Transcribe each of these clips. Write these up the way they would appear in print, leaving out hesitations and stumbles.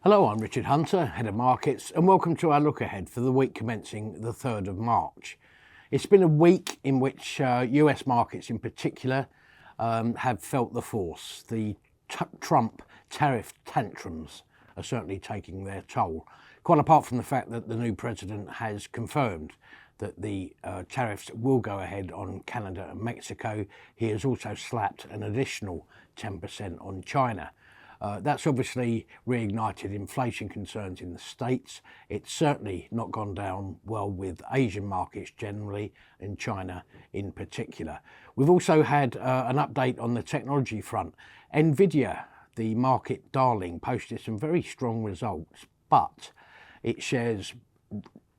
Hello, I'm Richard Hunter, Head of Markets, and welcome to our look ahead for the week commencing the 3rd of March. It's been a week in which US markets in particular have felt the force. The Trump tariff tantrums are certainly taking their toll, quite apart from the fact that the new president has confirmed that the tariffs will go ahead on Canada and Mexico. He has also slapped an additional 10% on China. That's obviously reignited inflation concerns in the States. It's certainly not gone down well with Asian markets generally and China in particular. We've also had an update on the technology front. Nvidia, the market darling, posted some very strong results, but its shares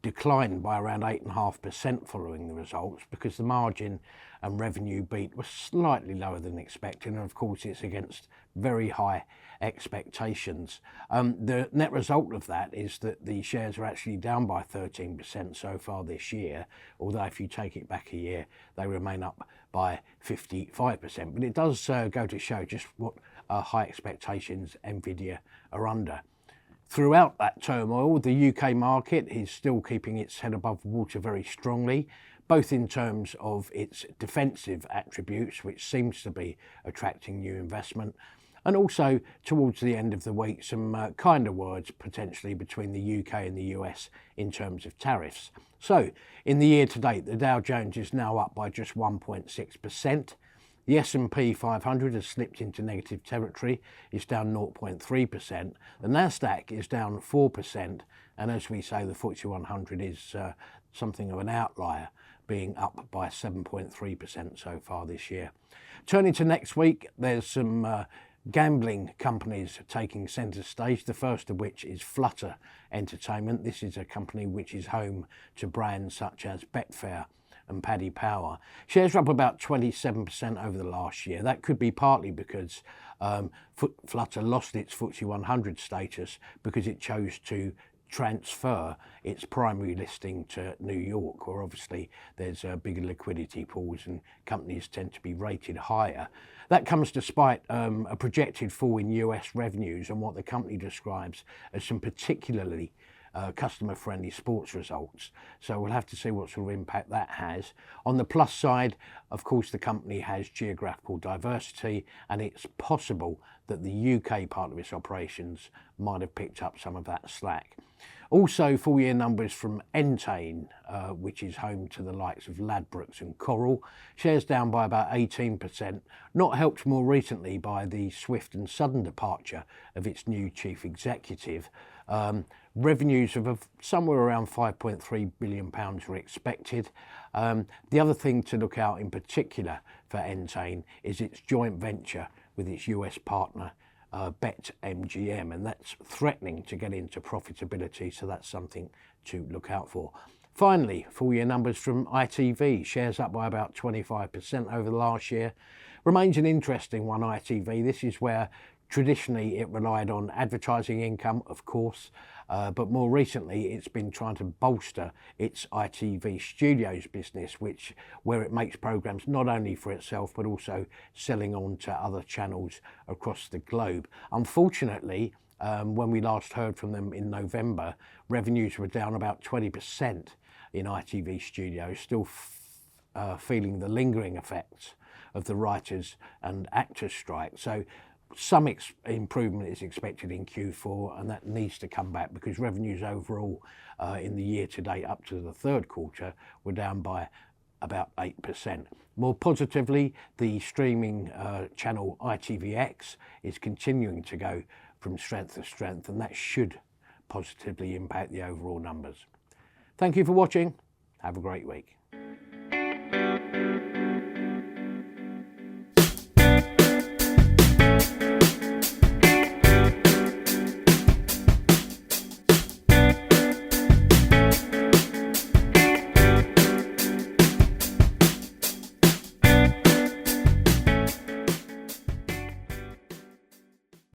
declined by around 8.5% following the results because the margin and revenue beat was slightly lower than expected, and of course it's against very high expectations. The net result of that is that the shares are actually down by 13% so far this year, although if you take it back a year they remain up by 55%. But it does go to show just what high expectations Nvidia are under. Throughout that turmoil, the UK market is still keeping its head above water very strongly, both in terms of its defensive attributes, which seems to be attracting new investment, and also towards the end of the week, some kinder words potentially between the UK and the US in terms of tariffs. So, in the year to date, the Dow Jones is now up by just 1.6%. The S&P 500 has slipped into negative territory, it's down 0.3%. The Nasdaq is down 4%, and as we say, the FTSE 100 is something of an outlier, being up by 7.3% so far this year. Turning to next week, there's some gambling companies taking centre stage, the first of which is Flutter Entertainment. This is a company which is home to brands such as Betfair and Paddy Power. Shares are up about 27% over the last year. That could be partly because Flutter lost its FTSE 100 status because it chose to transfer its primary listing to New York, where obviously there's bigger liquidity pools and companies tend to be rated higher. That comes despite a projected fall in US revenues and what the company describes as some particularly customer-friendly sports results. So we'll have to see what sort of impact that has. On the plus side, of course, the company has geographical diversity, and it's possible that the UK part of its operations might have picked up some of that slack. Also, full-year numbers from Entain, which is home to the likes of Ladbrokes and Coral. Shares down by about 18%, not helped more recently by the swift and sudden departure of its new chief executive. Revenues of somewhere around £5.3 billion were expected. The other thing to look out in particular for Entain is its joint venture with its US partner, BetMGM, and that's threatening to get into profitability, so that's something to look out for. Finally, full-year numbers from ITV, shares up by about 25% over the last year. Remains an interesting one, ITV. This is where traditionally it relied on advertising income, of course, but more recently it's been trying to bolster its ITV Studios business, where it makes programmes not only for itself but also selling on to other channels across the globe. Unfortunately, when we last heard from them in November, revenues were down about 20% in ITV Studios, still feeling the lingering effects of the writers and actors strike. So some improvement is expected in Q4, and that needs to come back because revenues overall in the year to date up to the third quarter were down by about 8%. More positively, the streaming channel ITVX is continuing to go from strength to strength, and that should positively impact the overall numbers. Thank you for watching. Have a great week.